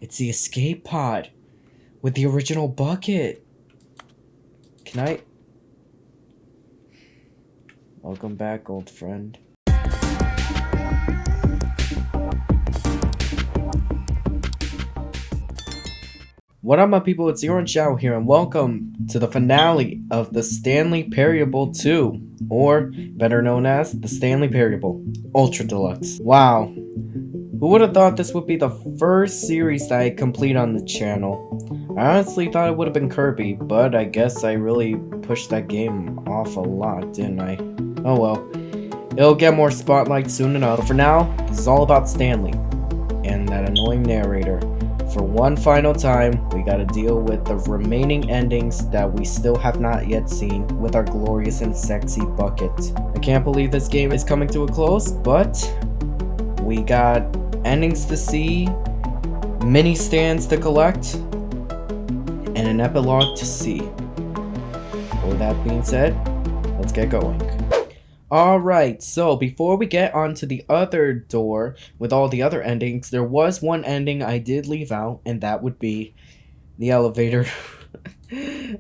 It's the escape pod with the original bucket. Can I? Welcome back, old friend. What up, my people? It's the Orangeshadow here, and welcome to the finale of the Stanley Parable 2, or better known as the Stanley Parable Ultra Deluxe. Wow, who would have thought this would be the first series that I complete on the channel? I honestly thought it would have been Kirby, but I guess I really pushed that game off a lot, didn't I? Oh well, it'll get more spotlight soon enough. But for now, this is all about Stanley and that annoying narrator. For one final time, we gotta deal with the remaining endings that we still have not yet seen with our glorious and sexy bucket. I can't believe this game is coming to a close, but we got endings to see, mini stands to collect, and an epilogue to see. With that being said, let's get going. Alright, so before we get onto the other door with all the other endings, there was one ending I did leave out, and that would be the elevator.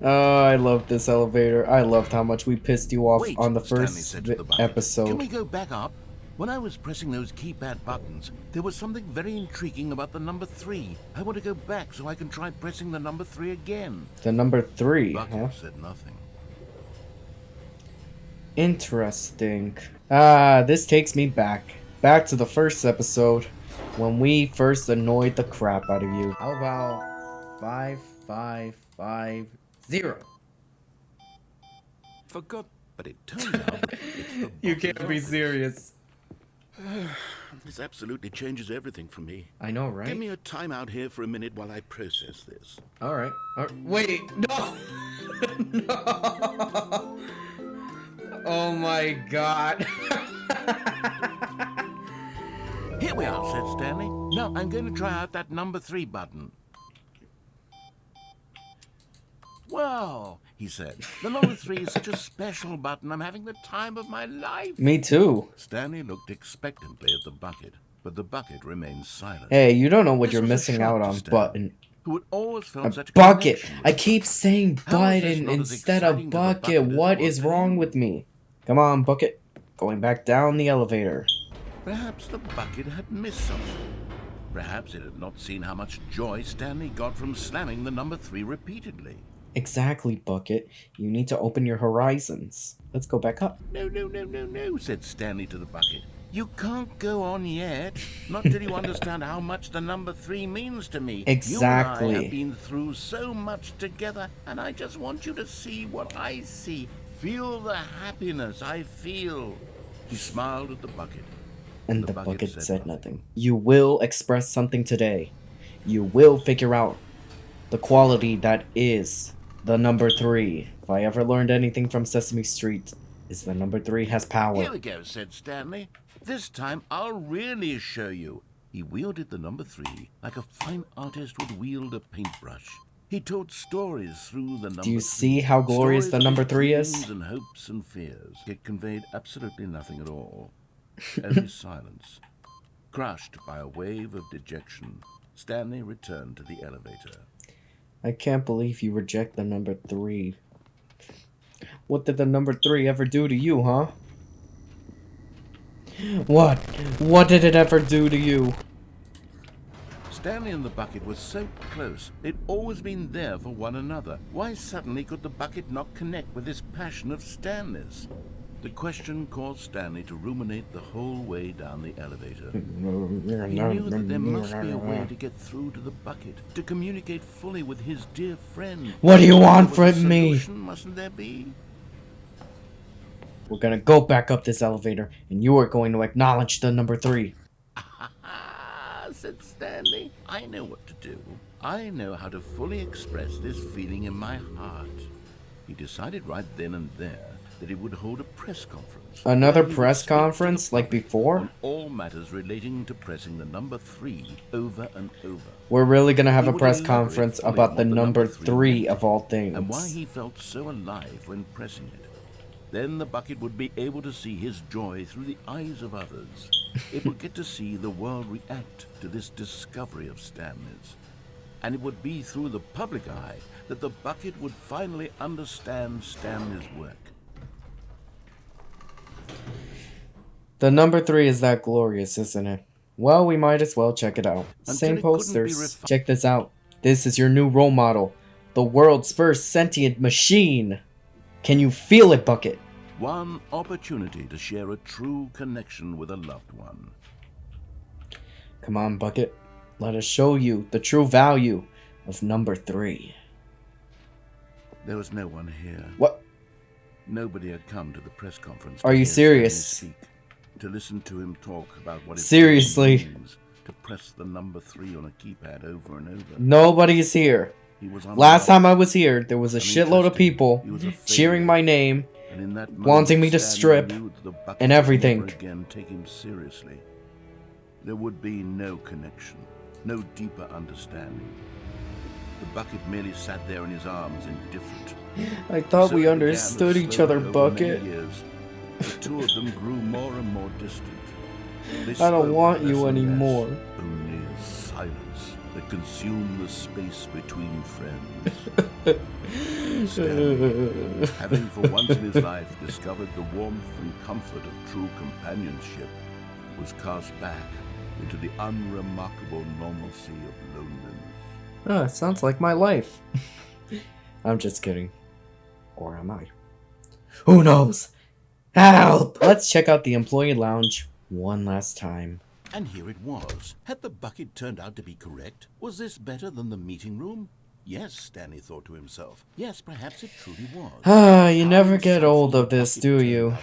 Oh, I love this elevator. I loved how much we pissed you off on the first episode. Can we go back up? When I was pressing those keypad buttons, there was something very intriguing about the number 3. I want to go back so I can try pressing the number 3 again. The number 3, Bucket huh? said nothing. Interesting. This takes me back to the first episode when we first annoyed the crap out of you. How about 5550? Forgot, but it turns out it's the You can't be serious. This absolutely changes everything for me. I know, right? Give me a time out here for a minute while I process this. All right. Wait, no. No. Oh my god. Here we are, said Stanley. Now I'm going to try out that number 3 button. Wow, he said. The number 3 is such a special button. I'm having the time of my life. Me too. Stanley looked expectantly at the bucket, but the bucket remained silent. Hey, you don't know what you're missing out on, button. Who had always felt such a bucket. I keep saying button instead of bucket. What is wrong with me? Come on, bucket. Going back down the elevator. Perhaps the bucket had missed something. Perhaps it had not seen how much joy Stanley got from slamming the number 3 repeatedly. Exactly, bucket. You need to open your horizons. Let's go back up. No, said Stanley to the bucket. You can't go on yet. Not till you understand how much the number 3 means to me. Exactly. You and I have been through so much together, and I just want you to see what I see. Feel the happiness I feel. He smiled at the bucket. And the bucket said nothing. You will express something today. You will figure out the quality that is the number 3. If I ever learned anything from Sesame Street, is the number 3 has power. Here we go, said Stanley. This time I'll really show you. He wielded the number 3 like a fine artist would wield a paintbrush. He told stories through the number 3. Do you see how glorious the number 3 is? And hopes and fears. It conveyed absolutely nothing at all. Only silence. Crushed by a wave of dejection, Stanley returned to the elevator. I can't believe you reject the number 3. What did the number 3 ever do to you, huh? What? What did it ever do to you? Stanley and the bucket were so close. They'd always been there for one another. Why suddenly could the bucket not connect with this passion of Stanley's? The question caused Stanley to ruminate the whole way down the elevator. He knew that there must be a way to get through to the bucket, to communicate fully with his dear friend. What do you want from me? Mustn't there be? We're gonna go back up this elevator, and you are going to acknowledge the number 3. Said Stanley. I know what to do. I know how to fully express this feeling in my heart. He decided right then and there that he would hold a press conference. Another press conference like before? On all matters relating to pressing the number 3 over and over. We're really gonna have a press conference about the number 3 of all things. And why he felt so alive when pressing it. Then the bucket would be able to see his joy through the eyes of others. It would get to see the world react to this discovery of Stanley's. And it would be through the public eye that the bucket would finally understand Stanley's work. The number 3 is that glorious, isn't it? Well, we might as well check it out. Until Same it couldn't be posters. Check this out. This is your new role model. The world's first sentient machine. Can you feel it, Bucket? One opportunity to share a true connection with a loved one. Come on, Bucket. Let us show you the true value of number 3. There was no one here. What? Nobody had come to the press conference. Are you serious? Speak, to listen to him talk about what it Seriously? means to press the number 3 on a keypad over and over. Nobody's here. Last time I was here, there was a shitload of people cheering my name, and in that moment, wanting me to Stanley strip, knew that the bucket and would everything. never again take him seriously. There would be no connection, no deeper understanding. The bucket merely sat there in his arms, indifferent. I thought So we it began understood that each other, slowly over many Bucket. years, the two of them grew more and more distant. They I don't spoke want less you and less, anymore. Only a silence that consumed the space between friends. Stanley, having for once in his life discovered the warmth and comfort of true companionship, was cast back into the unremarkable normalcy of loneliness. Ah, sounds like my life. I'm just kidding. Or am I? Who knows? Help! Let's check out the employee lounge one last time. And here it was. Had the bucket turned out to be correct? Was this better than the meeting room? Yes, Stanley thought to himself. Yes, perhaps it truly was. Ah, you never get old of this, do you?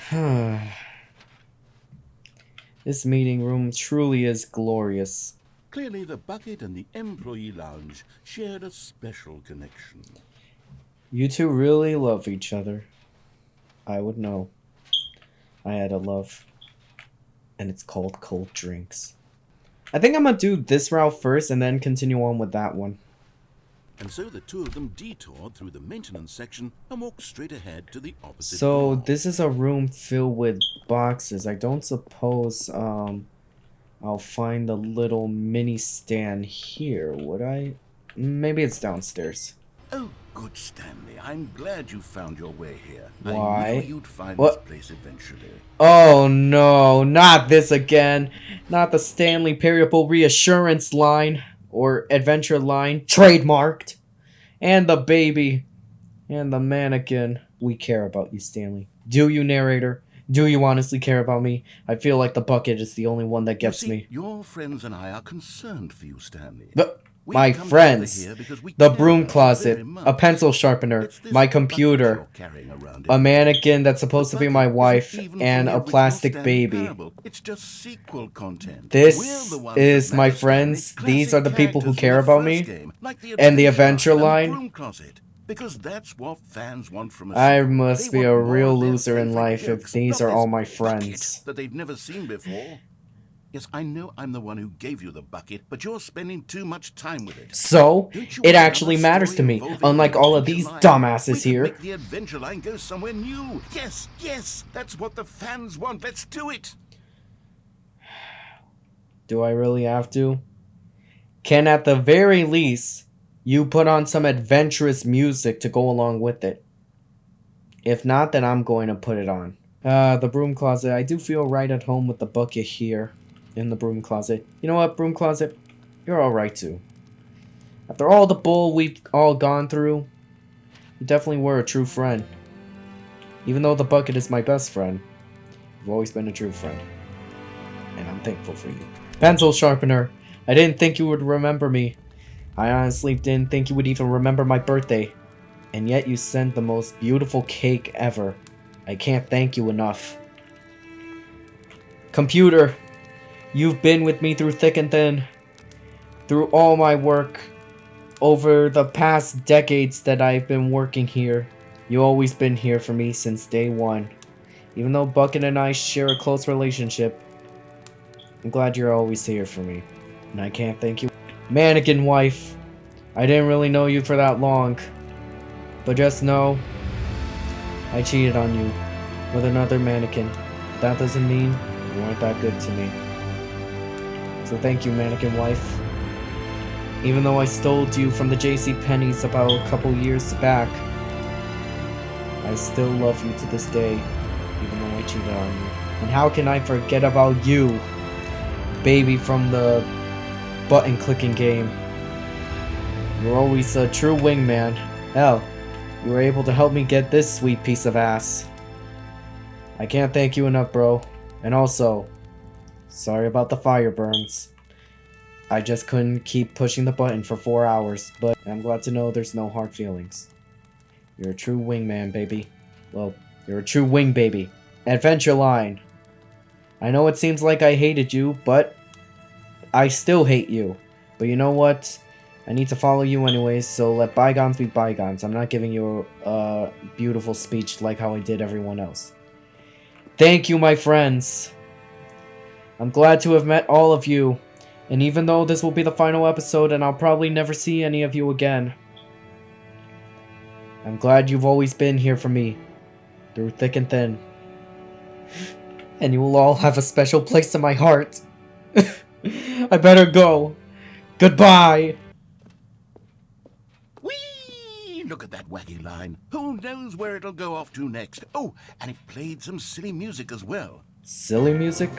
This meeting room truly is glorious. Clearly, the bucket and the employee lounge shared a special connection. You two really love each other. I would know. I had a love. And it's called cold drinks. I think I'm gonna do this route first and then continue on with that one. And so the two of them detoured through the maintenance section and walked straight ahead to the opposite So door. this is a room filled with boxes. I don't suppose I'll find a little mini stand here, would I? Maybe it's downstairs. Oh, good, Stanley. I'm glad you found your way here. Why? I knew you'd find What? this place eventually. Oh no, not this again. Not the Stanley Parable Reassurance line or Adventure line, trademarked. And the baby. And the mannequin. We care about you, Stanley. Do you, narrator? Do you honestly care about me? I feel like the bucket is the only one that gets You see, me. your friends and I are concerned for you, Stanley. We've My come friends. together here because we The care broom about you closet, very much. a pencil sharpener, It's this my bucket computer, you're carrying around a in. mannequin that's supposed The to be bucket my isn't wife, even and from a the original plastic Stanley baby. Parable. It's just sequel content. This We're the ones is that my matter, friends. Stanley. These are the Classic people who characters care from the about first me. game, like the And the adventure adventure and the line. broom closet. Because that's what fans want from us. I must They be want a more real of their loser in favorite life if jokes, these not are all this my bucket friends. that they've never seen before. Yes, I know I'm the one who gave you the bucket, but you're spending too much time with it. So, Don't you it want actually another matters to story me, involving unlike the all of adventure these line? dumbasses We could here. make the adventure line go somewhere new. Yes, yes, that's what the fans want. Let's do it. Do I really have to? Can at the very least, you put on some adventurous music to go along with it? If not, then I'm going to put it on. The broom closet. I do feel right at home with the bucket here in the broom closet. You know what, broom closet? You're alright too. After all the bull we've all gone through, you definitely were a true friend. Even though the bucket is my best friend, you've always been a true friend. And I'm thankful for you. Pencil sharpener. I didn't think you would remember me. I honestly didn't think you would even remember my birthday. And yet you sent the most beautiful cake ever. I can't thank you enough. Computer, you've been with me through thick and thin. Through all my work. Over the past decades that I've been working here. You've always been here for me since day one. Even though Bucket and I share a close relationship, I'm glad you're always here for me. And I can't thank you. Mannequin wife, I didn't really know you for that long. But just know, I cheated on you with another mannequin. That doesn't mean you weren't that good to me. So thank you, mannequin wife. Even though I stole you from the JC Penney's about a couple years back, I still love you to this day, even though I cheated on you. And how can I forget about you, baby from the button clicking game? You're always a true wingman. Hell, you were able to help me get this sweet piece of ass. I can't thank you enough, bro. And also, sorry about the fire burns. I just couldn't keep pushing the button for 4 hours, but I'm glad to know there's no hard feelings. You're a true wingman, baby. Well, you're a true wing baby. Adventure line. I know it seems like I hated you, but I still hate you. But you know what? I need to follow you anyways, so let bygones be bygones. I'm not giving you a beautiful speech like how I did everyone else. Thank you, my friends. I'm glad to have met all of you. And even though this will be the final episode and I'll probably never see any of you again, I'm glad you've always been here for me, through thick and thin. And you will all have a special place in my heart. I better go. Goodbye. Whee! Look at that wacky line. Who knows where it'll go off to next? Oh, and it played some silly music as well. Silly music?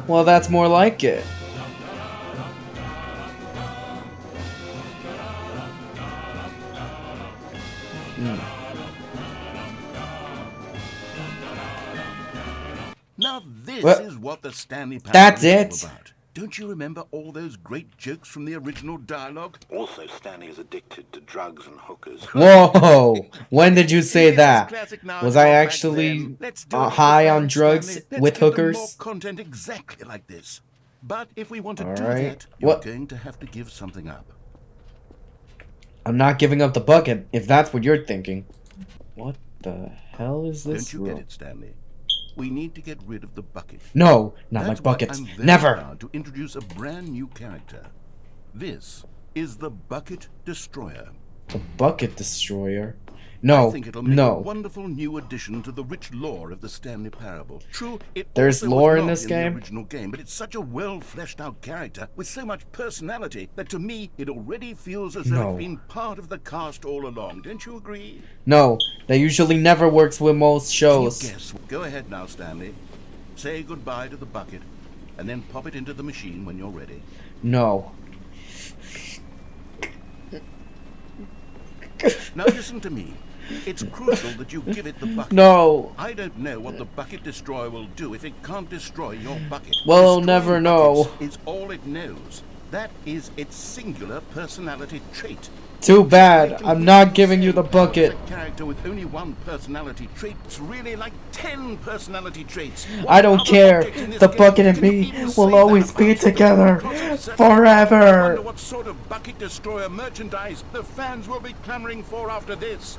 Well, that's more like it. Now this What? is what the Stanley Parable That's is all it? about. Don't you remember all those great jokes from the original dialogue? Also, Stanley is addicted to drugs and hookers. Whoa! When did you say Yes, that? classic now, Was it's I all back actually then. Let's do it with the high on fans, drugs Stanley. Let's with give them hookers? more content exactly like this. But if we want to do Alright. that, you're What? going to have to give something up. I'm not giving up the bucket, if that's what you're thinking. What the hell is this Don't you room? get it, Stanley? We need to get rid of the bucket. No, not That's my why bucket. I'm very Never! proud to introduce a brand new character. This is the Bucket Destroyer. The bucket destroyer? I No, think it'll make a no. wonderful new addition to the rich lore of the Stanley Parable. True, it There's also lore was in not this game? the original game, but it's such a well fleshed out character with so much personality that to me it already feels as though No. it's been part of the cast all along. Don't you agree? No, that usually never works with most Can you shows. guess? Go ahead now, Stanley. Say goodbye to the bucket, and then pop it into the machine when you're ready. No. Now listen to me. It's crucial that you give it the bucket. No. I don't know what the Bucket Destroyer will do if it can't destroy your bucket. Well, I'll Destroying never know. buckets is all it knows. That is its singular personality trait. Too bad. I can I'm hear not you giving you say the how bucket. as a character with only one personality trait, it's really like 10 personality traits. I What don't other care. object in this The game bucket and can you me even say will that always about? be together. Because it's certain- I Forever. wonder what sort of Bucket Destroyer merchandise the fans will be clamoring for after this.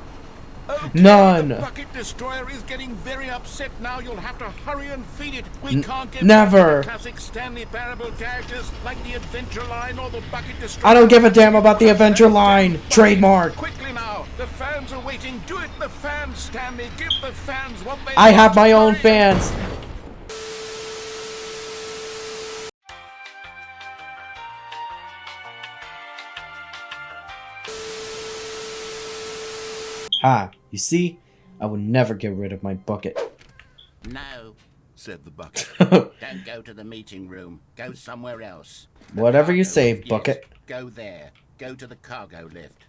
Okay, None. The Bucket Destroyer is getting very upset now. You'll have to hurry and feed it. We can't get never. back to the classic Stanley Parable characters like the Adventure Line or the Bucket Destroyer. I don't give a damn about the Adventure Line. Trademark. Quickly now, the fans are waiting. Do it, the fans, Stanley. Give the fans what they I have want. my own Hurry. fans. Ha, you see? I would never get rid of my bucket. No, said the Bucket. Don't go to the meeting room. Go somewhere else. The Whatever you cargo say, lift, yes, Bucket. Go there. Go to the cargo lift.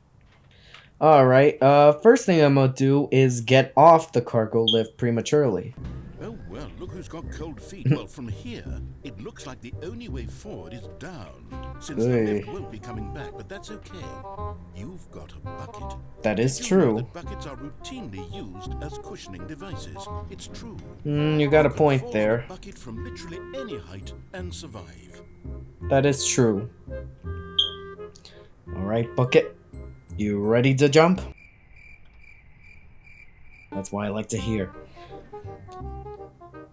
Alright, first thing I'm gonna do is get off the cargo lift prematurely. Oh, well, look who's got cold feet. Well, from here, it looks like the only way forward is down, since the Hey. lift won't be coming back, but that's okay. You've got a bucket. That is Did you know true. that buckets are routinely used as cushioning devices? It's true. You got a can point fall on there. a bucket from literally any height and survive. That is true. Alright, bucket. You ready to jump? That's why I like to hear.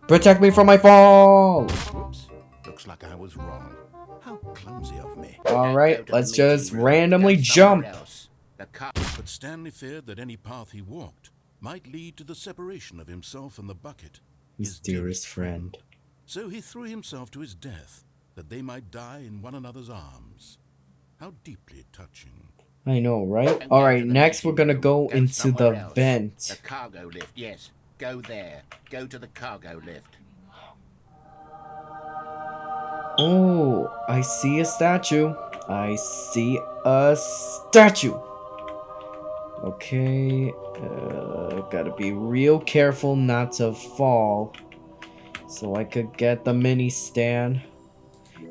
Protect me from my fall! Whoops. Looks like I was wrong. How clumsy of me. Alright, let's just Meeting room. randomly Go somewhere jump. else. The car- But Stanley feared that any path he walked might lead to the separation of himself and the bucket, His dearest friend. So he threw himself to his death, that they might die in one another's arms. How deeply touching. I know, right? And go Alright, to the next we're meeting gonna room. go Go into the somewhere else. The vent. cargo lift, yes. Go there. Go to the cargo lift. Oh, I see a statue. I see a statue. Okay, gotta be real careful not to fall. So I could get the mini stand.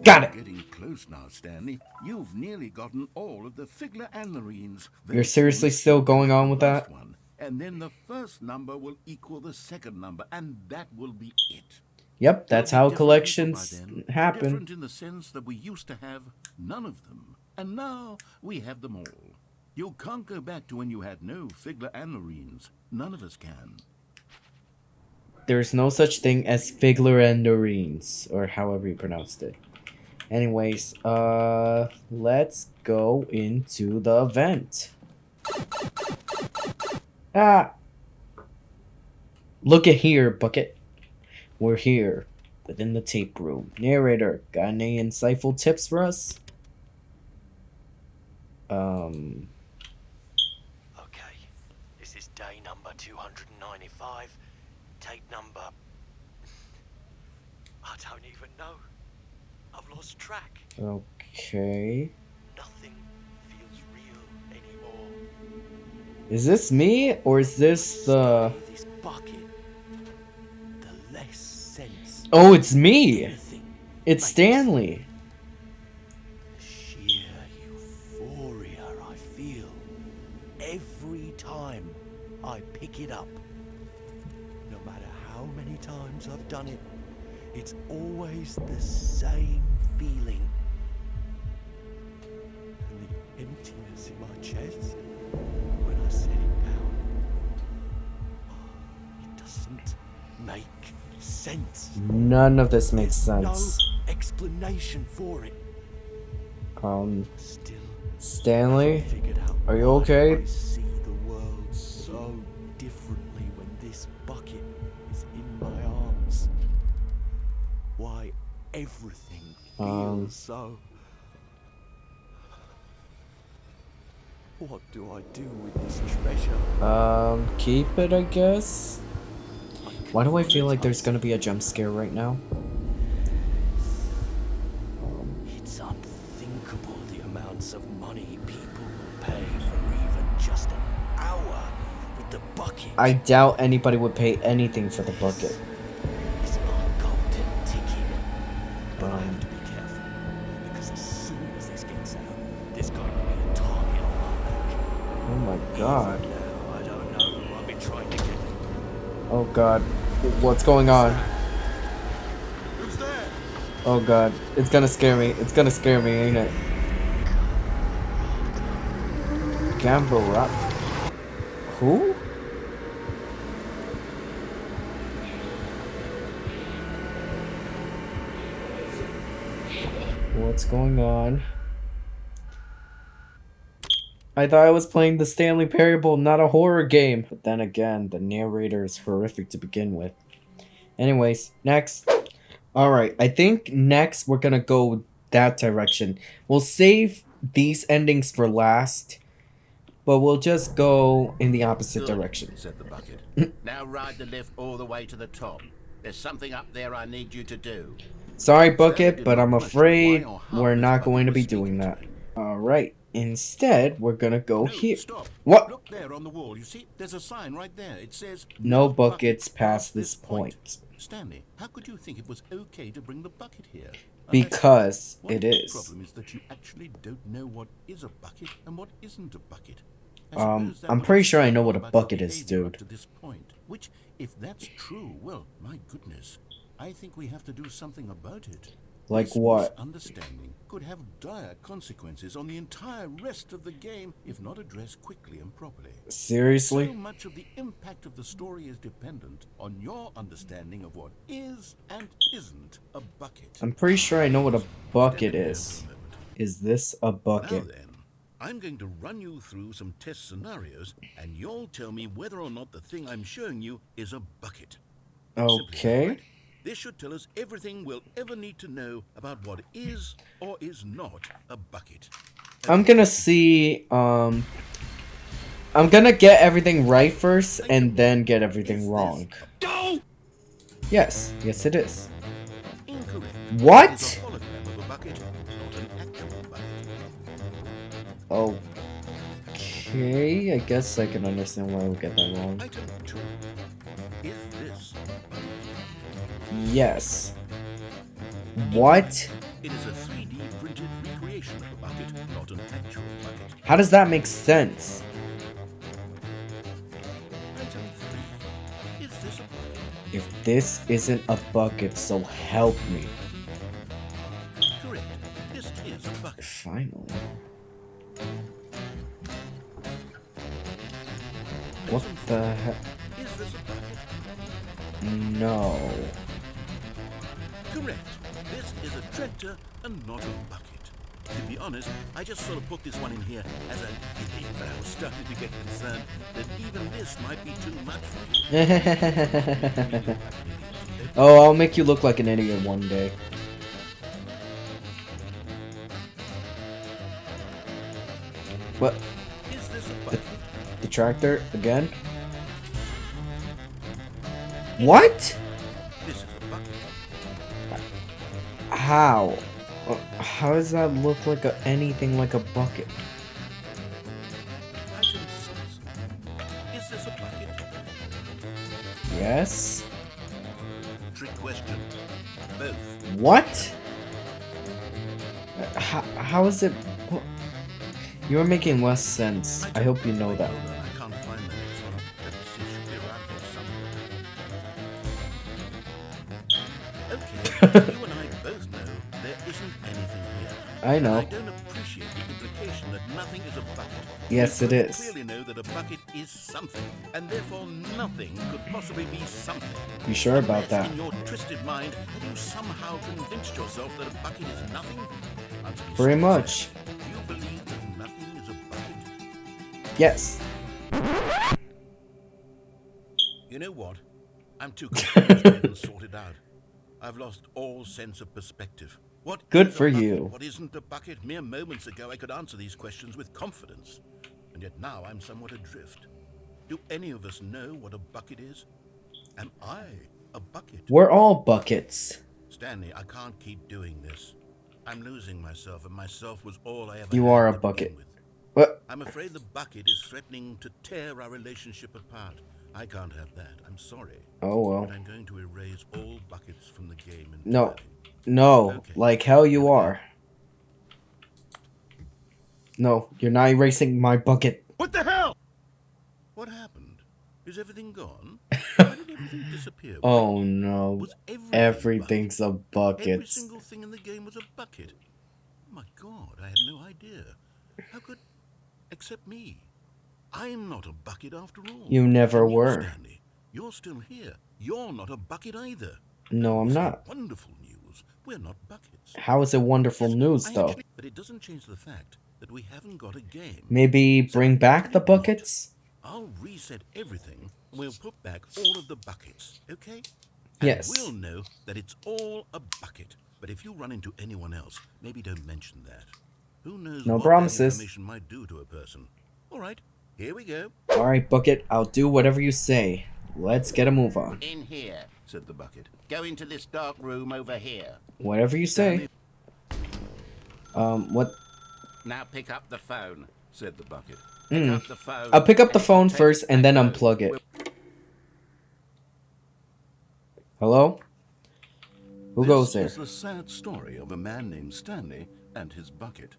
Got it! Getting close now, Stanley. You've nearly gotten all of the Figler and Marines. You're Very seriously soon, still you'll going have on the with last that? one. And then the first number will equal the second number, and that will be it. Yep, We'll that's be how different people by collections then. happen. Different in the sense that we used to have none of them. And now we have them all. You can't go back to when you had no Figler and Marines. None of us can. There's no such thing as Figler and Dorines, or however you pronounced it. Anyways, let's go into the vent. Ah! Look at here, Bucket. We're here, within the tape room. Narrator, got any insightful tips for us? Okay, this is day number 295. Tape number... I don't even know. I've lost track. Okay. Nothing feels real anymore. Is this me, or is this the... This bucket, the less sense Oh, it's me! anything It's makes. Stanley! The sheer euphoria I feel every time I pick it up. No matter how many times I've done it, it's always the same feeling. And the emptiness in my chest when I set it down. It doesn't make sense. None of this makes There's sense. no explanation for it. Still, Stanley? haven't figured out Are you why okay? I see the world so differently when this bucket is in my arms. Why everything feels so. What do I do with this treasure? Keep it, I guess? Why do I feel like there's gonna It's be a jump scare right now? unthinkable the amounts of money people will pay for even just an hour with the bucket. I doubt anybody would pay anything for the bucket. It's my golden ticket. But I have to be careful, because as soon as this gets out, there's going to be a target on my back. Oh my god. Even now, I don't know who I've been trying to get. Oh god. What's going on? Who's there? Oh god. It's gonna scare me. It's gonna scare me, ain't it? Gamblerot. Who? What's going on? I thought I was playing the Stanley Parable, not a horror game. But then again, the narrator is horrific to begin with. Anyways, next. Alright, I think next we're gonna go that direction. We'll save these endings for last, but we'll just go in the opposite Good, direction. said the bucket. Now ride the lift all the way to the top. There's something up there I need you to do. Sorry, Stanley Bucket, did but not I'm question afraid why or how we're this not bucket going to was be speaking doing to that. him. Alright, instead, we're gonna go No, here. stop. What? Look there on the wall. You see, there's a sign right there. It says, No buckets past this point. Stanley, how could you think it was okay to bring the bucket here? Because What it if is. The problem is that you actually don't know what is a bucket and what isn't a bucket. I I'm suppose that would pretty sure I know explain what a about your bucket is, behavior up dude. to this point. Which, if that's true, well, my goodness, I think we have to do something about it. Like This what? misunderstanding could have dire consequences on the entire rest of the game if not addressed quickly and properly. So Seriously? much of the impact of the story is dependent on your understanding of what is and isn't a bucket. I'm pretty sure I know what a bucket Stand there is. for a moment. Is this a Now bucket? then, I'm going to run you through some test scenarios, and you'll tell me whether or not the thing I'm showing you is a bucket. Simple, Okay. right? This should tell us everything we'll ever need to know about what is or is not a bucket. I'm gonna see, I'm gonna get everything right first and then get everything wrong. No! Yes, yes it is. Incorrect. What? It is a hologram of a bucket, not an actual bucket. Okay, I guess I can understand why I would get that wrong. Item 2. Is this a bucket? Yes. What? It is a 3D printed recreation of a bucket, not an actual bucket. How does that make sense? Item 3. Is this a bucket? If this isn't a bucket, so help me. Correct. This is a bucket. Finally. What the heck? Is this a bucket? No. Correct. This is a tractor and not a bucket. To be honest, I just sort of put this one in here as a gimmick, but I was starting to get concerned that even this might be too much for you. Oh, I'll make you look like an idiot one day. What? Is this a bucket? The tractor again? What? This is a bucket. How? How does that look like anything like a bucket? Item 6. Is this a bucket? Yes? Trick question. Both. What? How is it? You're making less sense. I hope you know that. Hold on, I can't find the next one. Let me see, it should be around here somewhere. Okay, you and I both know there isn't anything here. I know. And I don't appreciate the implication that nothing is a bucket. Yes, You it both is. clearly know that a bucket is something, and therefore nothing could possibly be something. You sure about Unless that? in your twisted mind, have you somehow convinced yourself that a bucket is nothing? Answer me Pretty straight, much. Do you believe that nothing is a bucket? Yes. You know what? I'm too confused to even sort it out. I've lost all sense of perspective. What Good is a for bucket? you. What isn't a bucket? Mere moments ago I could answer these questions with confidence. And yet now I'm somewhat adrift. Do any of us know what a bucket is? Am I a bucket? We're all buckets. Stanley, I can't keep doing this. I'm losing myself, and myself was all I ever You had are a to bucket. begin with. What? I'm afraid the bucket is threatening to tear our relationship apart. I can't have that. I'm sorry. Oh well. But I'm going to erase all buckets from the game entirely. No. No. Okay. Like hell you Here we go. are. No, you're not erasing my bucket. What the hell? What happened? Is everything gone? Why did everything disappear? Oh no. Was everything Everything's a Every bucket. single thing in the game was a bucket. My God, I had no idea. How could... Except me. I'm not a bucket after all. You never And you, were. Stanley, you're still here. You're not a bucket either. No, I'm This is not. Wonderful news. We're not buckets. How is it wonderful Yes, news I though? actually- but it doesn't change the fact that we haven't got a game. Maybe bring back the buckets? I'll reset everything and we'll put back all of the buckets, okay? And Yes. we'll know that it's all a bucket. But if you run into anyone else, maybe don't mention that. Who knows No what promises. that information might do to a person. All right, here we go. Alright, bucket, I'll do whatever you say. Let's get a move on. In here, said the bucket. Go into this dark room over here. Whatever you say. What? Now pick up the phone, Said the bucket. pick up the phone. I'll pick up the and phone take first and then back unplug home. it. Hello? Who goes there? This is the sad story of a man named Stanley and his bucket.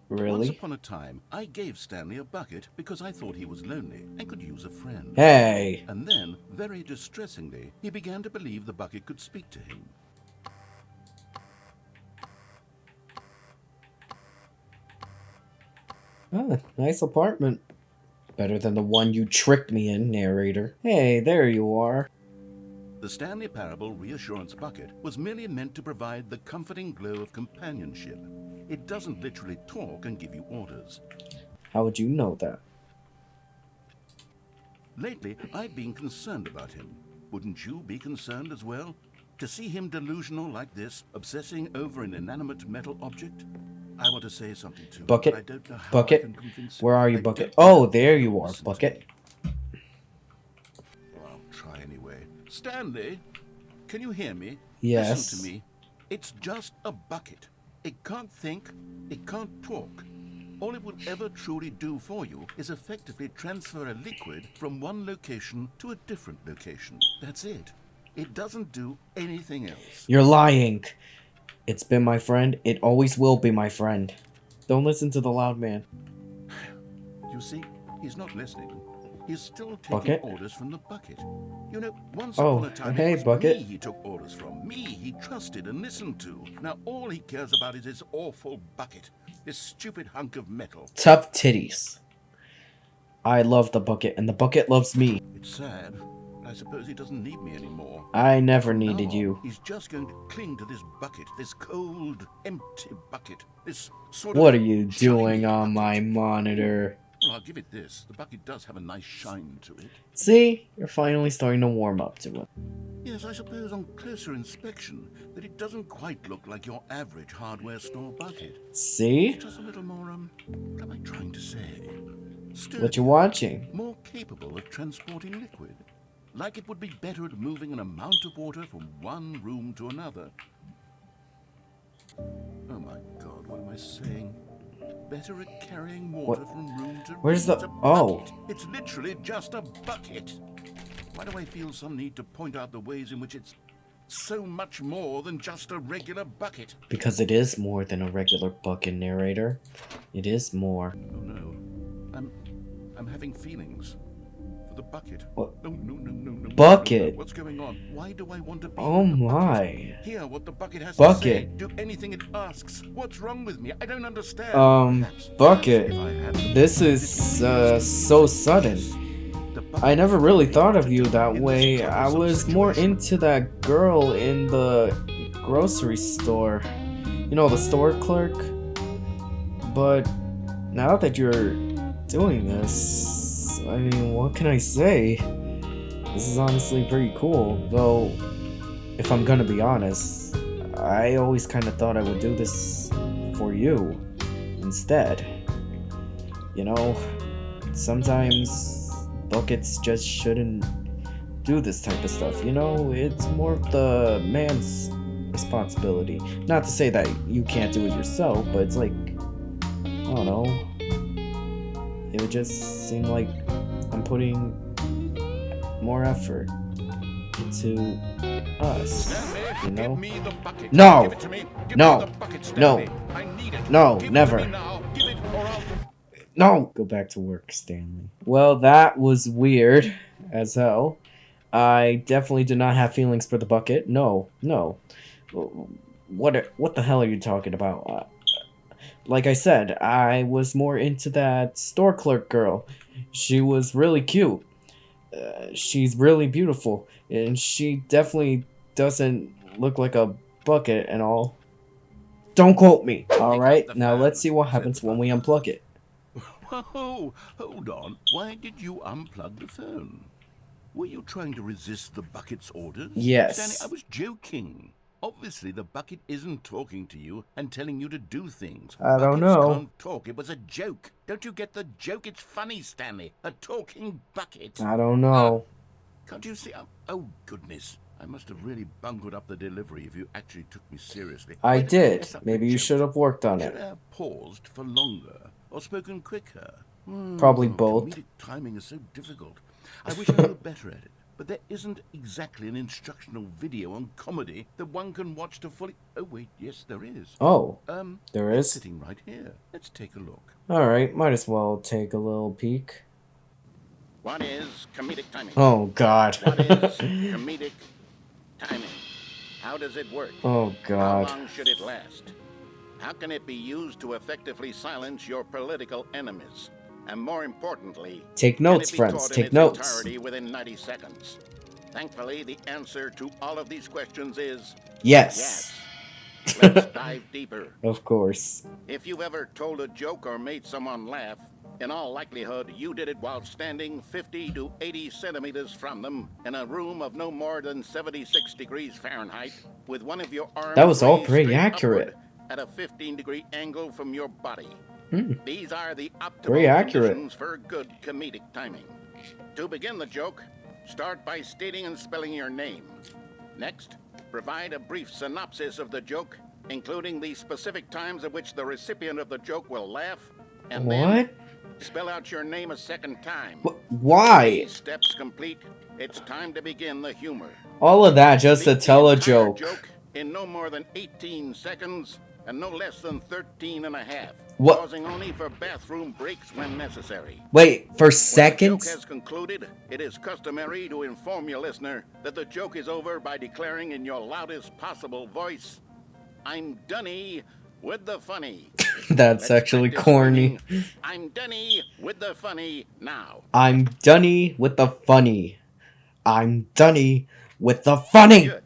Once Really? upon a time, I gave Stanley a bucket because I thought he was lonely and could use a friend. Hey! And then, very distressingly, he began to believe the bucket could speak to him. Ah, nice apartment. Better than the one you tricked me in, narrator. Hey, there you are. The Stanley Parable Reassurance Bucket was merely meant to provide the comforting glow of companionship. It doesn't literally talk and give you orders. How would you know that? Lately, I've been concerned about him. Wouldn't you be concerned as well? To see him delusional like this, obsessing over an inanimate metal object? I want to say something to him, Bucket? but I don't know how I Bucket? can convince him. Where are you, I Bucket? don't know Oh, if there he'll you are, listen to Bucket. me. Well, I'll try anyway. Stanley, can you hear me? Yes. Listen to me. It's just a bucket. It can't think, it can't talk. All it will ever truly do for you is effectively transfer a liquid from one location to a different location. That's it. It doesn't do anything else. You're lying. It's been my friend. It always will be my friend. Don't listen to the loud man. You see, he's not listening. He's still taking Bucket? orders from the bucket. You know, once Oh, upon a time hey, it was Bucket. me he took orders from. Me he trusted and listened to. Now all he cares about is his awful bucket. This stupid hunk of metal. Tough titties. I love the Bucket, and the Bucket loves me. It's sad, but I suppose he doesn't need me anymore. I never From now needed on, you. He's just going to cling to this bucket, this cold, empty bucket, this sort What of are you shiny doing on my bucket. monitor? Well, I'll give it this. The bucket does have a nice shine to it. See? You're finally starting to warm up to it. Yes, I suppose on closer inspection that it doesn't quite look like your average hardware store bucket. See? It's just a little more, what am I trying to say? What you watching? More capable of transporting liquid. Like it would be better at moving an amount of water from one room to another. Oh my god, what am I saying? Better at carrying water from room to room. Where's the... It's a Oh. bucket. It's literally just a bucket. Why do I feel some need to point out the ways in which it's so much more than just a regular bucket? Because it is more than a regular bucket, narrator. It is more. Oh no. I'm having feelings. For the bucket. What? No. Bucket? No. What's going on? Why do I want to be Oh in the my. bucket? Hear what the bucket has Bucket. to say. Do anything it asks. What's wrong with me? I don't understand. Bucket. If I had the This is, so sudden. the bucket I never really thought of you in that this way. I troublesome was more situation. into that girl in the grocery store. You know, the store clerk. But now that you're doing this, I mean, what can I say? This is honestly pretty cool. Though, if I'm gonna be honest, I always kind of thought I would do this for you instead. You know, sometimes buckets just shouldn't do this type of stuff. You know, it's more of the man's responsibility. Not to say that you can't do it yourself, but it's like, I don't know. It would just seem like I'm putting more effort into us. Stanley, You know? give me the bucket. No. Give it to me. Give No. me the bucket, No. Stanley. I need it. No, Give never. It to me now. Give it or I'll... No! Go back to work, Stanley. Well, that was weird as hell. I definitely did not have feelings for the bucket. No. What the hell are you talking about? Like I said, I was more into that store clerk girl. She was really cute. She's really beautiful. And she definitely doesn't look like a bucket and all. Don't quote me. Alright, now let's see what happens when we unplug it. Whoa, hold on. Why did you unplug the phone? Were you trying to resist the bucket's orders? Yes. Stanley, I was joking. Obviously, the bucket isn't talking to you and telling you to do things. I don't Buckets know. can't talk. It was a joke. Don't you get the joke? It's funny, Stanley. A talking bucket. I don't know. Can't you see? Oh, goodness. I must have really bungled up the delivery if you actually took me seriously. I Why did did. mess up the Maybe you joke? should have worked on Should it. I have paused for longer or spoken quicker? Probably both. Comedic timing is so difficult. I wish I were better at it. But there isn't exactly an instructional video on comedy that one can watch to fully... Oh, wait, yes, there is. Oh, there It's is? sitting right here. Let's take a look. Alright, might as well take a little peek. What is comedic timing? Oh, God. What is comedic timing? How does it work? Oh, God. How long should it last? How can it be used to effectively silence your political enemies? And more importantly, Take can notes, it be friends. taught in Take its notes. entirety within 90 seconds? Thankfully, the answer to all of these questions is Yes. yes. Let's dive deeper. Of course. If you've ever told a joke or made someone laugh, in all likelihood, you did it while standing 50 to 80 centimeters from them in a room of no more than 76 degrees Fahrenheit with one of your arms That was all raised pretty straight accurate. upward at a 15-degree angle from your body. These are the Very optimal accurate. conditions for good comedic timing. To begin the joke, start by stating and spelling your name. Next, provide a brief synopsis of the joke, including the specific times at which the recipient of the joke will laugh, and then What? spell out your name a second time. Why? These steps complete, it's time to begin the humor. All of that just to Complete the tell a entire joke. in no more than 18 seconds and no less than 13 and a half. What? Pausing only for bathroom breaks when necessary. Wait, for When the joke seconds? has concluded, it is customary to inform your listener that the joke is over by declaring in your loudest possible voice, "I'm Dunny with the funny." That's Let's actually practice corny. screaming, "I'm Dunny with the funny" now. I'm Dunny with the funny. I'm Dunny with the funny. Good.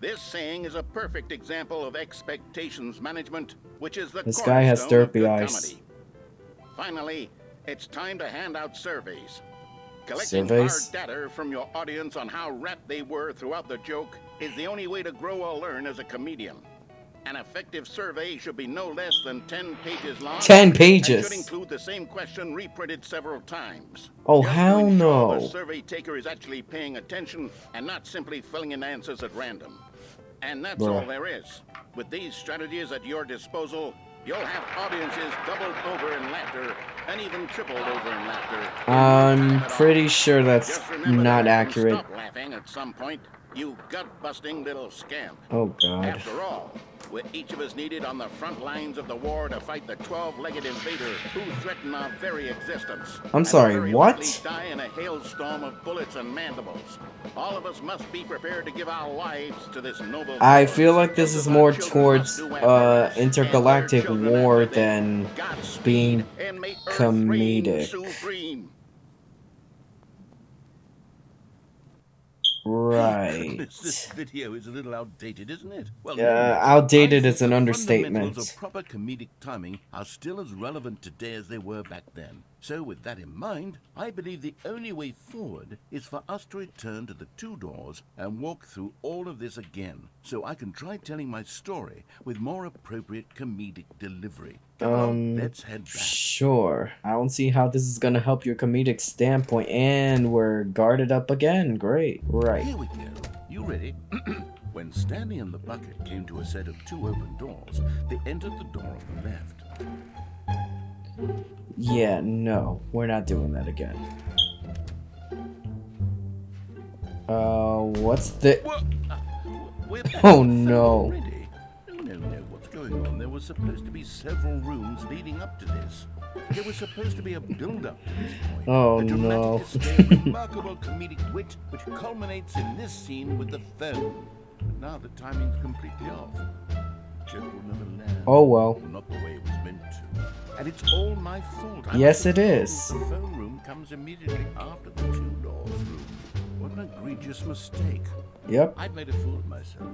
This saying is a perfect example of expectations management, which is the This guy has cornerstone of derpy good eyes. comedy. Finally, it's time to hand out surveys. Collecting Surveys? hard data from your audience on how rapt they were throughout the joke is the only way to grow or learn as a comedian. An effective survey should be no less than 10 pages long. 10 And pages. should include the same question reprinted several times. Oh, Just to hell ensure no. The survey taker is actually paying attention and not simply filling in answers at random. And that's Bruh. all there is. With these strategies at your disposal, you'll have audiences doubled over in laughter and even tripled over in laughter. in no time I'm at all. pretty sure that's Just remember to not make them accurate. Stop laughing at some point, you gut-busting little scamp. Oh god. After all, we're each of us needed on the front lines of the war to fight the 12-legged invader who threaten our very existence. I'm And sorry, very what? likely die in a hailstorm of bullets and mandibles. All of us must be prepared to give our lives to this noble I cause. feel like this Those is of our more children towards must do after us, and intergalactic their children war after them. than Godspeed, being and may Earth reign comedic. supreme. Right. This video is a little outdated, isn't it? Well, Outdated I is think an the fundamentals understatement. of proper comedic timing are still as relevant today as they were back then. So with that in mind, I believe the only way forward is for us to return to the two doors and walk through all of this again, so I can try telling my story with more appropriate comedic delivery. Come on, let's head back. Sure. I don't see how this is gonna help your comedic standpoint, and we're guarded up again. Great. Right. Here we go. You ready? When Stanley and the bucket came to a set of two open doors, they entered the door on the left. Yeah, no. We're not doing that again. What's the... Well, we're back Oh, in the phone no. already. No, what's going on? There was supposed to be several rooms leading up to this. There was supposed to be a build-up to this point. Oh, a dramatic no. display of remarkable comedic wit, which culminates in this scene with the phone. But now the timing's completely off. Joke will never land. Oh, well. Not the way it was meant to. And it's all my fault. I Yes, must it have is. told you The phone room comes immediately after the two doors room. What an egregious mistake. Yep. I've made a fool of myself.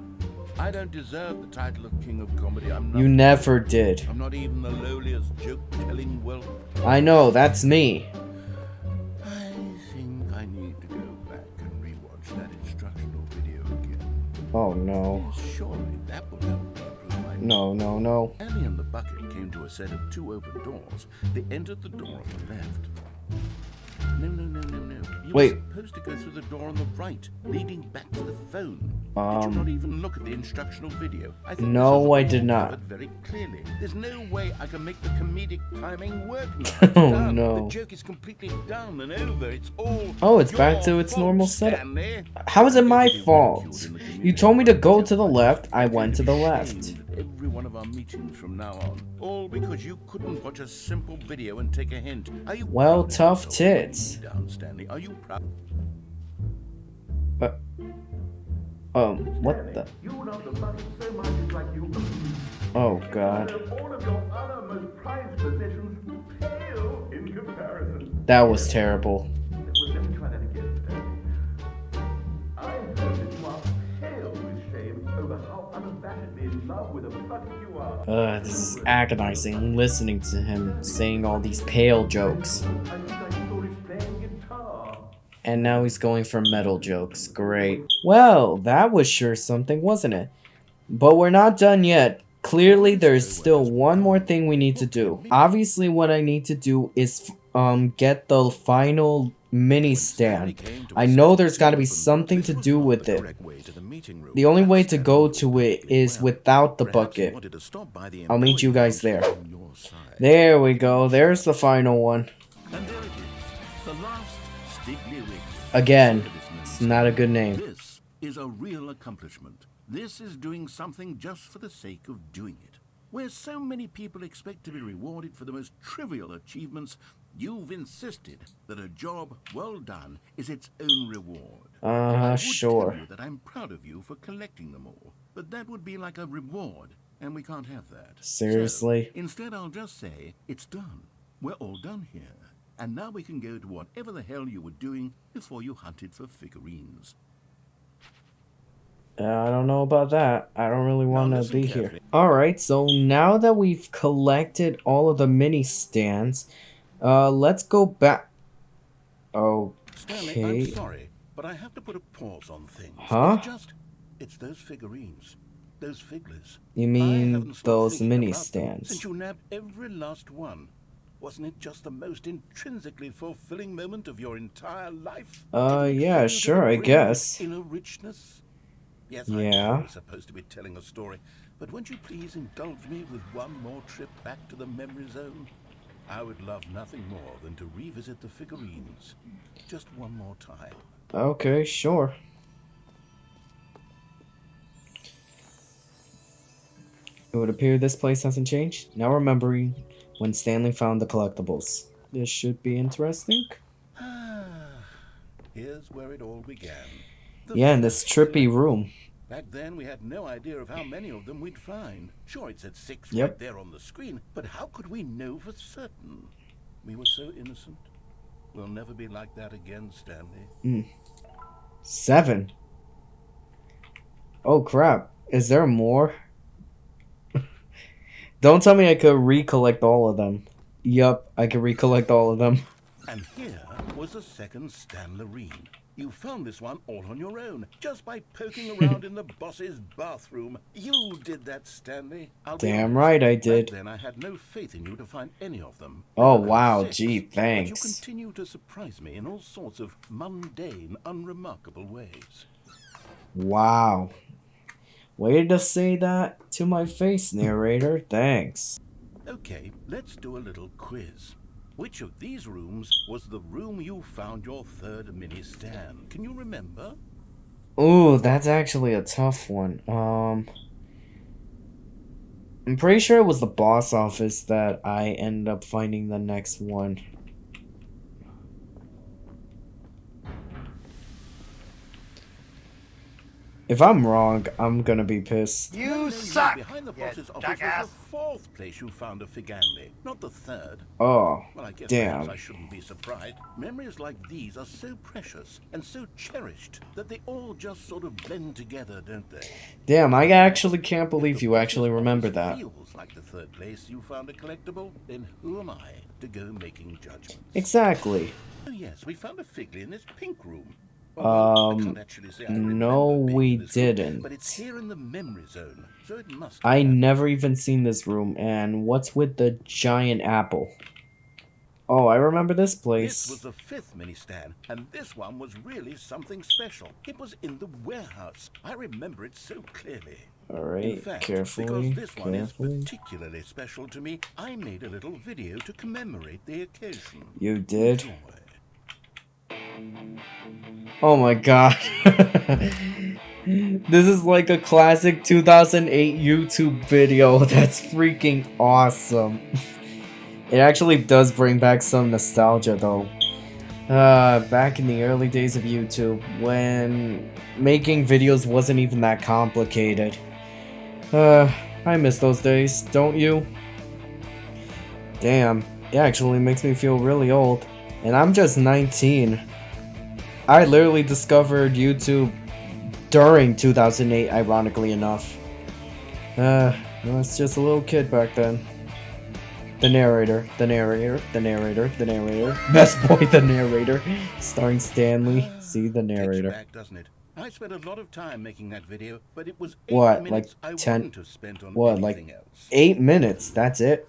I don't deserve the title of King of Comedy. I'm not. You never did. I'm not even the lowliest joke-telling whelp. I know, that's me. I think I need to go back and rewatch that instructional video again. Oh, no. Surely that will help me improve my. No. Stanley and the bucket came to a set of two open doors. They entered the door on the left. No. You Wait. were supposed to go through the door on the right, leading back to the phone. Did you Um, not even look at the instructional video? I think no, this is I did all not. covered very clearly. There's no way I can make the comedic timing work now. It's Oh, done. no. The joke is completely done and over. It's all. Oh, it's back your to its fault, normal setup. Stanley. How is it my Nobody fault? ridiculed in the You community. told me to go to the left, I went to the I'd be left. ashamed at every one of our meetings from now on, all because you couldn't watch a simple video and take a hint. Are you Well, proud of tough yourself? tits. Down, Stanley. Are you proud? What the? You love the bucket so much it's like you Oh, God. all of your other most prized possessions pale in comparison. That was terrible. Well, let me try that again, Stanley. I heard that you are pale with shame over how unabashedly in love with a bucket you are. This is agonizing listening to him saying all these pale jokes. I think I saw him playing guitar. And now he's going for metal jokes. Great. Well, that was sure something, wasn't it? But we're not done yet. clearly there's still one more thing we need to do. Obviously what I need to do is get the final mini stand. I know there's got to be something to do with it. The only way to go to it is without the bucket. I'll meet you guys there. There we go. There's the final one. And there it is, the last Stiggly Wiggly. Again, it's not a good name. This is a real accomplishment. This is doing something just for the sake of doing it. Where so many people expect to be rewarded for the most trivial achievements, you've insisted that a job well done is its own reward. I would Sure. tell you that I'm proud of you for collecting them all, but that would be like a reward, and we can't have that. Seriously? So, instead, I'll just say, it's done. We're all done here. And now we can go to whatever the hell you were doing before you hunted for figurines. I don't know about that. I don't really want to listen be here. carefully. Alright, so now that we've collected all of the mini stands, let's go back. Stanley, I'm Okay. sorry, but I have to put a pause on things. Huh? It's those figurines. Those figglers. You I mean haven't stopped those thinking mini about them stands? Since you nabbed every last one. Wasn't it just the most intrinsically fulfilling moment of your entire life? Didn't Yeah, fill you to sure, the I brim guess. with inner richness? Yes, Yeah. I know we're supposed to be telling a story, but won't you please indulge me with one more trip back to the memory zone? I would love nothing more than to revisit the figurines. Just one more time. Okay, sure. It would appear this place hasn't changed. Now remembering when Stanley found the collectibles. This should be interesting. Here's where it all began. The Yeah, in this first trippy room. Back then, we had no idea of how many of them we'd find. Sure, it said 6 Yep. right there on the screen, but how could we know for certain? We were so innocent. We'll never be like that again, Stanley. 7. Oh crap. Is there more? Don't tell me I could recollect all of them. Yup, I could recollect all of them. And here was the second Stanley. You found this one all on your own, just by poking around in the boss's bathroom. You did that, Stanley. I'll be Damn honest, right I back did. then I had no faith in you to find any of them. Oh, Let alone wow, 6. gee, But you thanks. continue to surprise me in all sorts of mundane, unremarkable ways. Wow. Way to say that to my face, narrator. Thanks. Okay, let's do a little quiz. Which of these rooms was the room you found your third mini stand? Can you remember? Ooh, that's actually a tough one. I'm pretty sure it was the boss office that I ended up finding the next one. If I'm wrong, I'm gonna be pissed. You suck! Behind the boss's office was the fourth place you found a Figanli, not the third. Oh, Well, I guess damn. perhaps I shouldn't be surprised. Memories like these are so precious and so cherished that they all just sort of blend together, don't they? Damn, I actually can't believe If the you actually boss's remember office that. feels like the third place you found a collectible, then who am I to go making judgments? Exactly. Oh yes, we found a Figley in this pink room. I can't actually say I no, remember being we in this room, didn't. but it's here in the memory zone, so it must. I have. never even seen this room, and what's with the giant apple? Oh, I remember this place. This was the fifth mini stand, and this one was really something special. It was in the warehouse. I remember it so clearly. In Alright, fact, carefully, because this one is carefully. particularly special to me, I made a little video to commemorate the occasion. You did? Enjoy. Oh my god. This is like a classic 2008 YouTube video. That's freaking awesome. It actually does bring back some nostalgia though. Back in the early days of YouTube, when making videos wasn't even that complicated. I miss those days, don't you? Damn, it actually makes me feel really old. And I'm just 19. I literally discovered YouTube during 2008, ironically enough. I was just a little kid back then. The narrator. Best boy, the narrator. Starring Stanley. See the Takes you narrator. back, doesn't it? I spent a lot of time making that video, but it was 8 What, minutes like I 10 wouldn't have spent on what, like anything else. 8 minutes? That's it?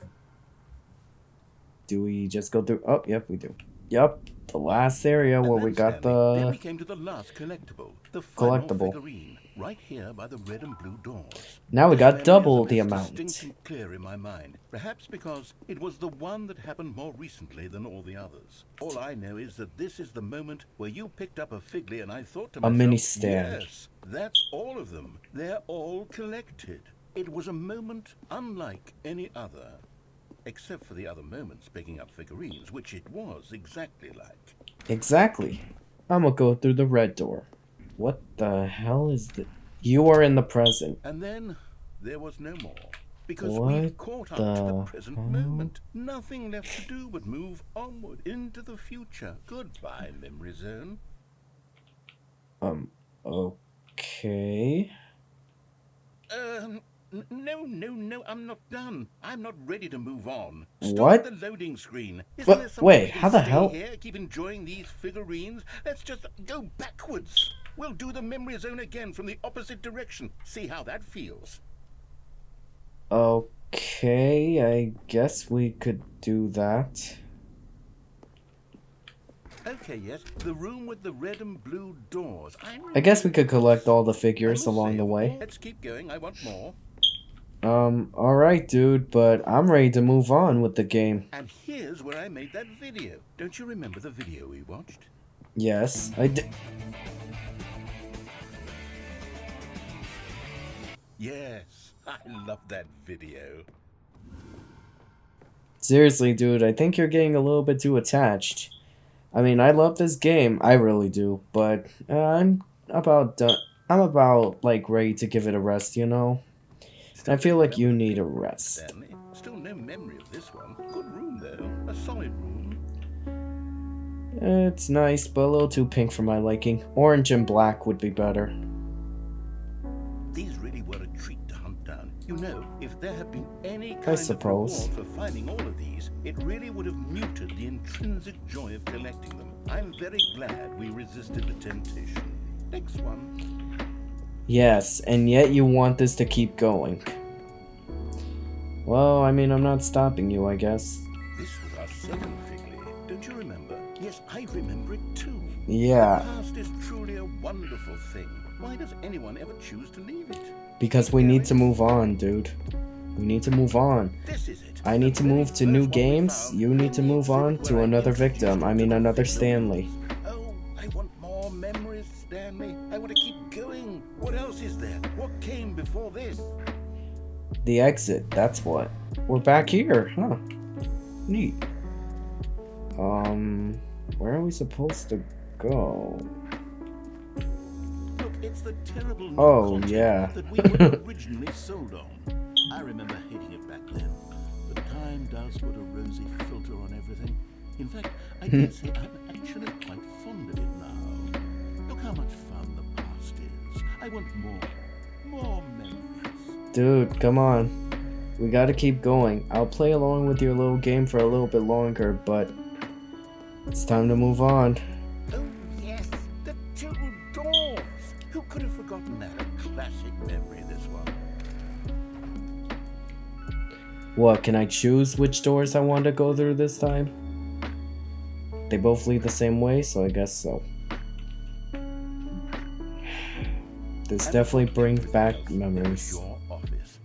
Do we just go through? Oh, yep, we do. Yep, the last area And where then, we got Stanley, then we the came to the last collectible, the final collectible. figurine, right here by the red and blue doors. Now we This got memory double is the most amount. distinct and clear in my mind, perhaps because it was the one that happened more recently than all the others. All I know is that this is the moment where you picked up a Figley, and I thought to A myself, mini stand. yes, that's all of them. They're all collected. It was a moment unlike any other, except for the other moments picking up figurines, which it was exactly like. Exactly. I'm gonna go through the red door. What the hell is this? You are in the present. And then there was no more. Because What we've caught up to the the present hell? moment. Nothing left to do but move onward into the future. Goodbye, memory zone. Okay. No, I'm not done. I'm not ready to move on. What? Stop the loading screen. Isn't What? there some Wait, way we can how the stay hell- Here, keep enjoying these figurines. Let's just go backwards. We'll do the memory zone again from the opposite direction. See how that feels. Okay, I guess we could do that. Okay, yes, the room with the red and blue doors. I guess we could collect all the I figures must along say, the way. Let's keep going. I want more. Alright, dude, but I'm ready to move on with the game. And here's where I made that video. Don't you remember the video we watched? Yes, I did. Yes, I love that video. Seriously, dude, I think you're getting a little bit too attached. I mean, I love this game, I really do, but I'm about done. I'm about, like, ready to give it a rest, you know? I feel like you need a rest. Stanley. Still no memory of this one. Good room, though. A solid room. It's nice, but a little too pink for my liking. Orange and black would be better. These really were a treat to hunt down. You know, if there had been any I kind of suppose. reward for finding all of these, it really would have muted the intrinsic joy of collecting them. I'm very glad we resisted the temptation. Next one. Yes, and yet you want this to keep going. Well, I mean, I'm not stopping you, I guess. This was our second Figley. Don't you remember? Yes, I remember it too. Yeah, The past is truly a wonderful thing. Why does anyone ever choose to leave it? because we need to move on, dude. We need to move on. This is it. I need to The very move to new first one we games. found You need to in the move on exhibit to where I another introduced victim. you I to mean, the another figurines. Stanley. Oh, I want more memories, Stanley. I want to keep going. What else is there? What came before this? The exit, that's what. We're back here, huh? Neat. Where are we supposed to go? Look, it's the terrible new Oh, content yeah. that we were originally sold on. I remember hating it back then, but time does put a rosy filter on everything. In fact, I dare say I'm actually quite fond of it now. Look how much fun the past is. I want more memories. Dude, come on. We gotta keep going. I'll play along with your little game for a little bit longer, but it's time to move on. Oh yes, the two doors. Who could have forgotten that? A classic memory, this one. What, can I choose which doors I want to go through this time? They both lead the same way, so I guess so. This definitely brings back memories. Your office.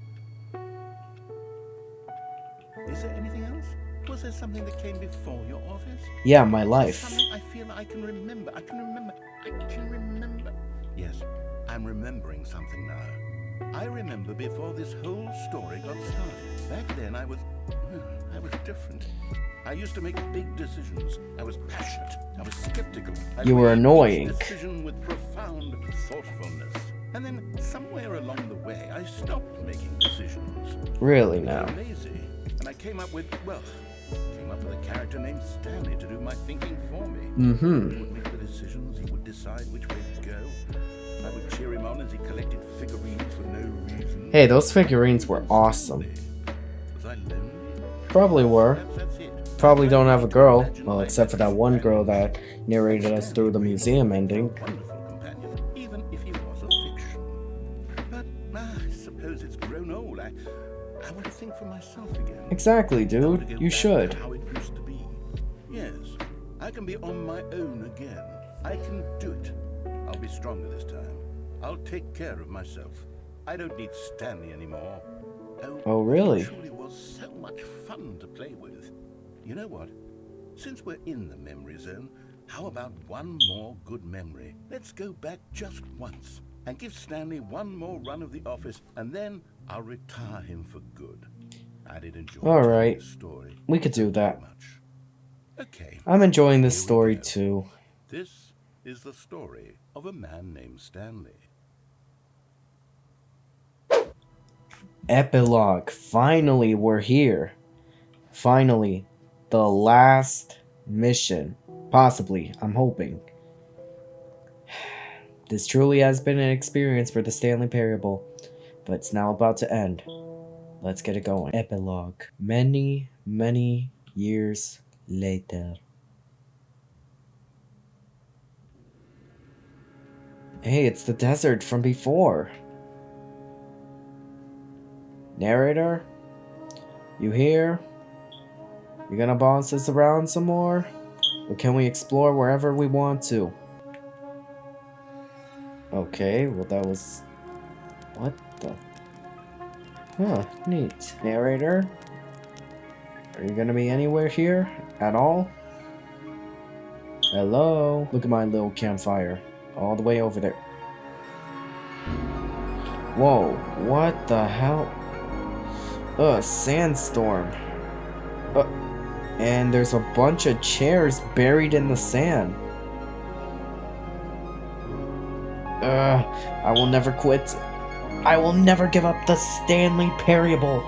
Is there anything else? Was there something that came before your office? Yeah, my life. Something I feel I can remember. I can remember. Yes, I'm remembering something now. I remember before this whole story got started. Back then I was different. I used to make big decisions. I was passionate. I was skeptical. I You were weighed each annoying. decision with profound thoughtfulness. And then somewhere along the way, I stopped making decisions. Really I now. got lazy, and I came up with a character named Stanley to do my thinking for me. Mm-hmm. He would make the decisions, he would decide which way to go. I would cheer him on as he collected figurines for no reason. Hey, those figurines were awesome. Was I lonely? Probably were. Perhaps that's it. Probably don't have a girl. Well, except for that one girl that narrated us through the museum ending. Wonderful companion, even if think for myself again. Exactly, I want to dude. get You back should. to how it used to be. Yes, I can be on my own again. I can do it. I'll be stronger this time. I'll take care of myself. I don't need Stanley anymore. Oh, really? He truly was so much fun to play with. You know what? Since we're in the memory zone, how about one more good memory? Let's go back just once and give Stanley one more run of the office, and then I'll retire him for good. I did enjoy All telling right. this story. We could do very that. much. Okay. I'm enjoying this Here we story go. too. This is the story of a man named Stanley. Epilogue. Finally, we're here. Finally, the last mission. Possibly, I'm hoping. This truly has been an experience for the Stanley Parable, but it's now about to end. Let's get it going. Epilogue. Many, many years later. Hey, it's the desert from before. Narrator? You here? You gonna boss us around some more? Or can we explore wherever we want to? Okay, well that was... What the... Huh, neat. Narrator? Are you gonna be anywhere here? At all? Hello? Look at my little campfire. All the way over there. Whoa, what the hell? Sandstorm. And there's a bunch of chairs buried in the sand. I will never quit. I will never give up the Stanley Parable.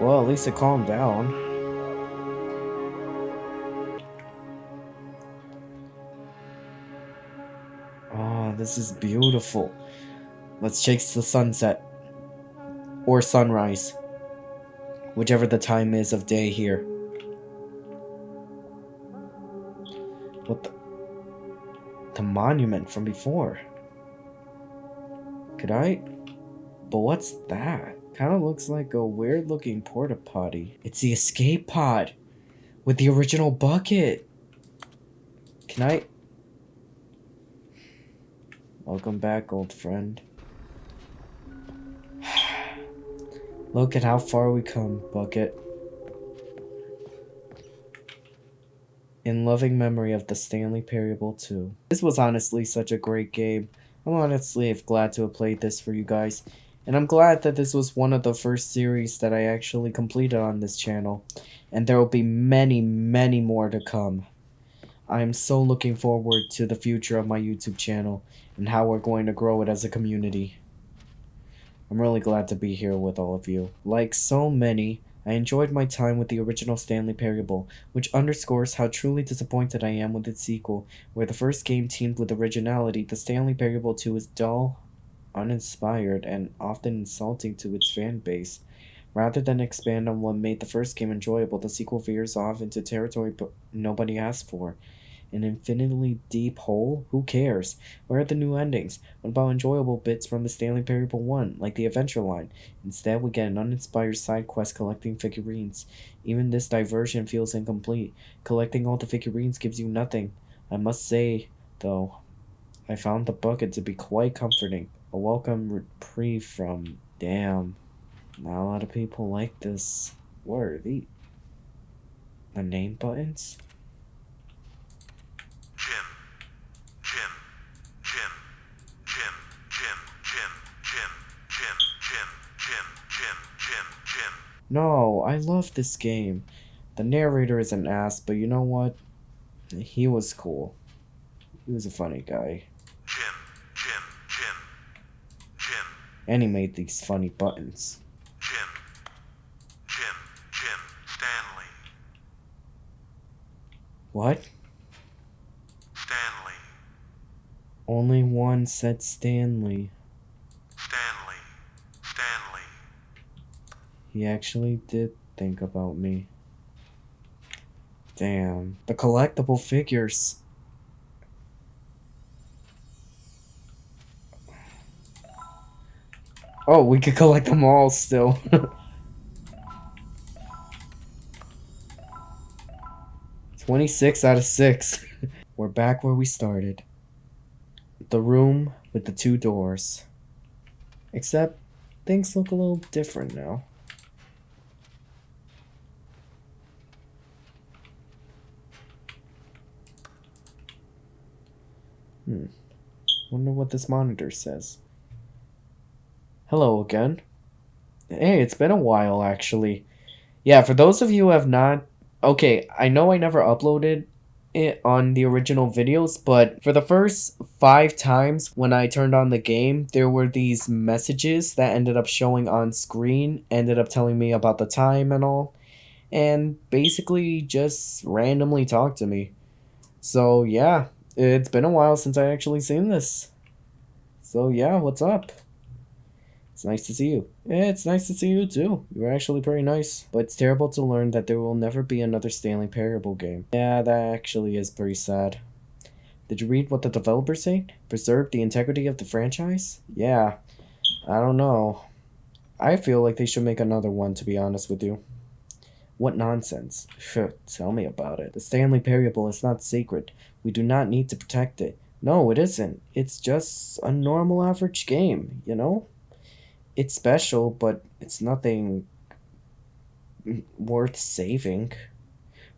Well, at least it calmed down. Oh, this is beautiful. Let's chase the sunset. Or sunrise. Whichever the time is of day here. What the... The monument from before. Could I... But what's that? Kind of looks like a weird looking porta potty. It's the escape pod. With the original bucket. Can I... Welcome back, old friend. Look at how far we come, Bucket. In loving memory of the Stanley Parable 2. This was honestly such a great game. I'm honestly glad to have played this for you guys. And I'm glad that this was one of the first series that I actually completed on this channel. And there will be many, many more to come. I am so looking forward to the future of my YouTube channel and how we're going to grow it as a community. I'm really glad to be here with all of you. Like so many, I enjoyed my time with the original Stanley Parable, which underscores how truly disappointed I am with its sequel. Where the first game teamed with originality, the Stanley Parable 2 is dull, uninspired, and often insulting to its fan base. Rather than expand on what made the first game enjoyable, the sequel veers off into territory nobody asked for. An infinitely deep hole? Who cares? Where are the new endings? What about enjoyable bits from the Stanley Parable 1, like the adventure line? Instead, we get an uninspired side quest collecting figurines. Even this diversion feels incomplete. Collecting all the figurines gives you nothing. I must say, though, I found the bucket to be quite comforting. A welcome reprieve from... Damn. Not a lot of people like this. What are these? The name buttons? No, I love this game. The narrator is an ass, but you know what? He was cool. He was a funny guy. And he made these funny buttons. Stanley. What? Stanley. Only one said Stanley. Stanley. Stanley. He actually did think about me. Damn. The collectible figures. Oh, we could collect them all still. 26 out of 6. We're back where we started. The room with the 2 doors. Except, things look a little different now. Wonder what this monitor says. Hello again. Hey, it's been a while actually. Yeah, for those of you who have not... Okay, I know I never uploaded it on the original videos, but for the first 5 times when I turned on the game, there were these messages that ended up showing on screen, ended up telling me about the time and all, and basically just randomly talked to me. So yeah, it's been a while since I actually seen this. So yeah, what's up? It's nice to see you. Yeah, it's nice to see you too. You're actually pretty nice. But it's terrible to learn that there will never be another Stanley Parable game. Yeah, that actually is pretty sad. Did you read what the developers say? Preserve the integrity of the franchise? Yeah, I don't know. I feel like they should make another one, to be honest with you. What nonsense. Tell me about it. The Stanley Parable is not sacred. We do not need to protect it. No, it isn't. It's just a normal average game, you know? It's special, but it's nothing worth saving.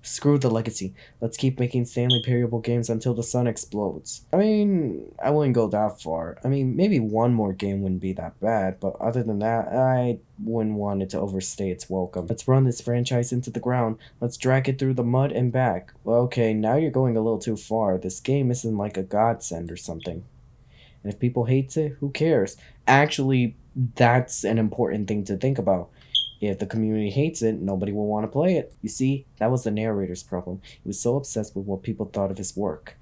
Screw the legacy. Let's keep making Stanley Parable games until the sun explodes. I mean, I wouldn't go that far. I mean, maybe one more game wouldn't be that bad, but other than that, I wouldn't want it to overstay its welcome. Let's run this franchise into the ground. Let's drag it through the mud and back. Well, okay, now you're going a little too far. This game isn't like a godsend or something. And if people hate it, who cares? Actually, that's an important thing to think about. If the community hates it, nobody will want to play it. You see, that was the narrator's problem. He was so obsessed with what people thought of his work.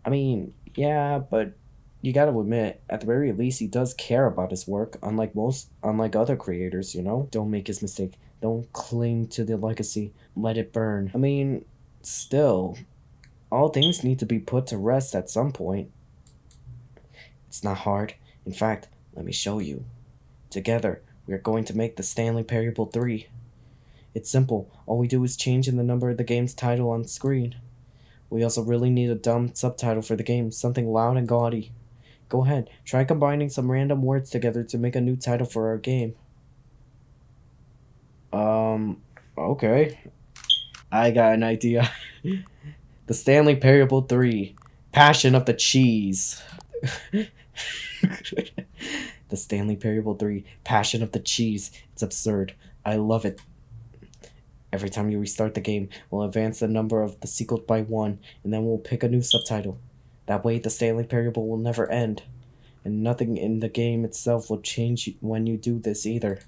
I mean, yeah, but you gotta admit, at the very least, he does care about his work, unlike other creators, you know? Don't make his mistake. Don't cling to the legacy. Let it burn. I mean, still, all things need to be put to rest at some point. It's not hard. In fact, let me show you. Together, we are going to make the Stanley Parable 3. It's simple. All we do is change in the number of the game's title on screen. We also really need a dumb subtitle for the game, something loud and gaudy. Go ahead, try combining some random words together to make a new title for our game. Okay. I got an idea. The Stanley Parable 3. Passion of the Cheese. The Stanley Parable 3, Passion of the Cheese. It's absurd. I love it. Every time you restart the game, we'll advance the number of the sequel by 1, and then we'll pick a new subtitle. That way, the Stanley Parable will never end. And nothing in the game itself will change when you do this either.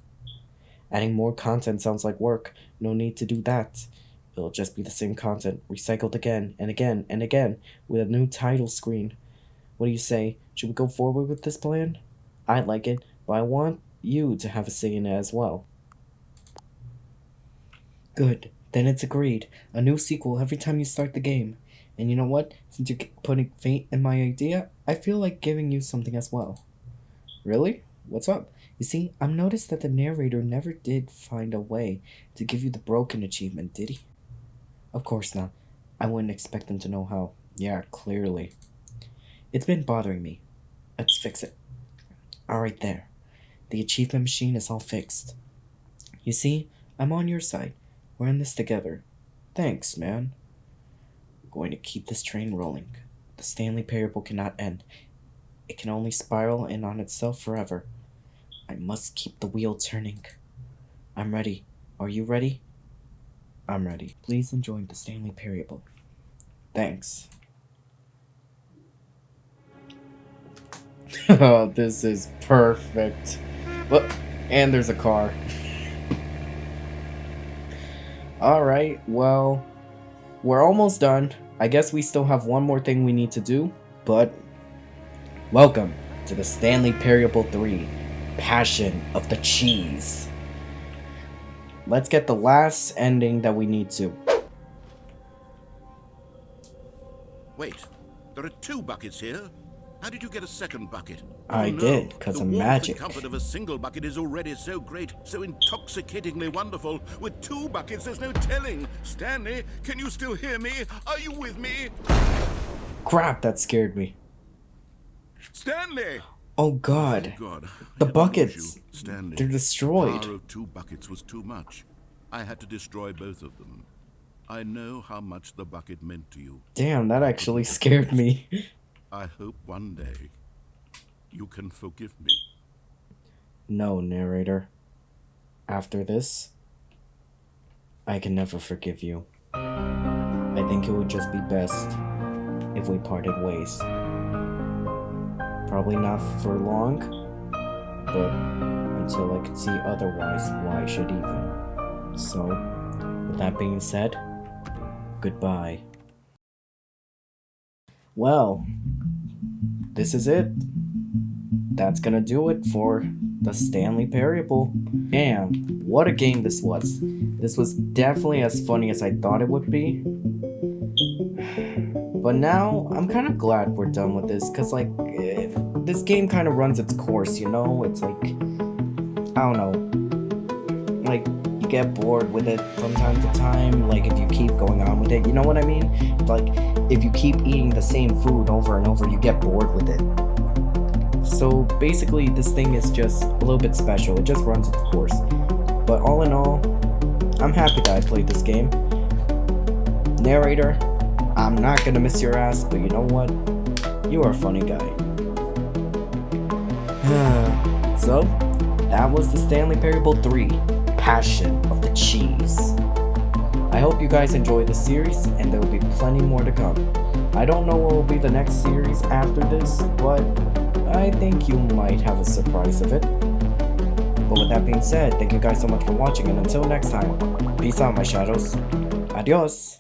Adding more content sounds like work. No need to do that. It'll just be the same content, recycled again and again and again, with a new title screen. What do you say? Should we go forward with this plan? I like it, but I want you to have a say in it as well. Good. Then it's agreed. A new sequel every time you start the game. And you know what? Since you're putting faith in my idea, I feel like giving you something as well. Really? What's up? You see, I've noticed that the narrator never did find a way to give you the broken achievement, did he? Of course not. I wouldn't expect him to know how. Yeah, clearly. It's been bothering me. Let's fix it. Alright there. The achievement machine is all fixed. You see, I'm on your side. We're in this together. Thanks, man. I'm going to keep this train rolling. The Stanley Parable cannot end. It can only spiral in on itself forever. I must keep the wheel turning. I'm ready. Are you ready? I'm ready. Please enjoy the Stanley Parable. Thanks. Oh, this is perfect. Well, and there's a car. Alright, well, we're almost done. I guess we still have one more thing we need to do, but welcome to the Stanley Parable 3, Passion of the Cheese. Let's get the last ending that we need to. Wait, there are 2 buckets here. How did you get a second bucket? I Oh, no. did, 'cause The of warmth magic. and comfort of a single bucket is already so great, so intoxicatingly wonderful. With 2 buckets, there's no telling. Stanley, can you still hear me? Are you with me? Crap, that scared me. Stanley! Oh god. God, The I had to lose buckets. you, Stanley. They're destroyed. The power of 2 buckets was too much. I had to destroy both of them. I know how much the bucket meant to you. Damn, that actually scared me. I hope one day you can forgive me. No, narrator. After this, I can never forgive you. I think it would just be best if we parted ways. Probably not for long, but until I could see otherwise, why should even? So, with that being said, goodbye. Well, this is it. That's gonna do it for the Stanley Parable. Damn, what a game this was. This was definitely as funny as I thought it would be. But now, I'm kind of glad we're done with this, because, like, this game kind of runs its course, you know? It's like, I don't know. Like, you get bored with it from time to time, like, if you keep going on with it, you know what I mean? Like, if you keep eating the same food over and over, you get bored with it. So, basically, this thing is just a little bit special. It just runs its course. But all in all, I'm happy that I played this game. Narrator, I'm not gonna miss your ass, but you know what? You are a funny guy. So, that was the Stanley Parable 3, Passion of the Cheese. I hope you guys enjoyed the series, and there will be plenty more to come. I don't know what will be the next series after this, but I think you might have a surprise of it. But with that being said, thank you guys so much for watching, and until next time, peace out, my shadows. Adios.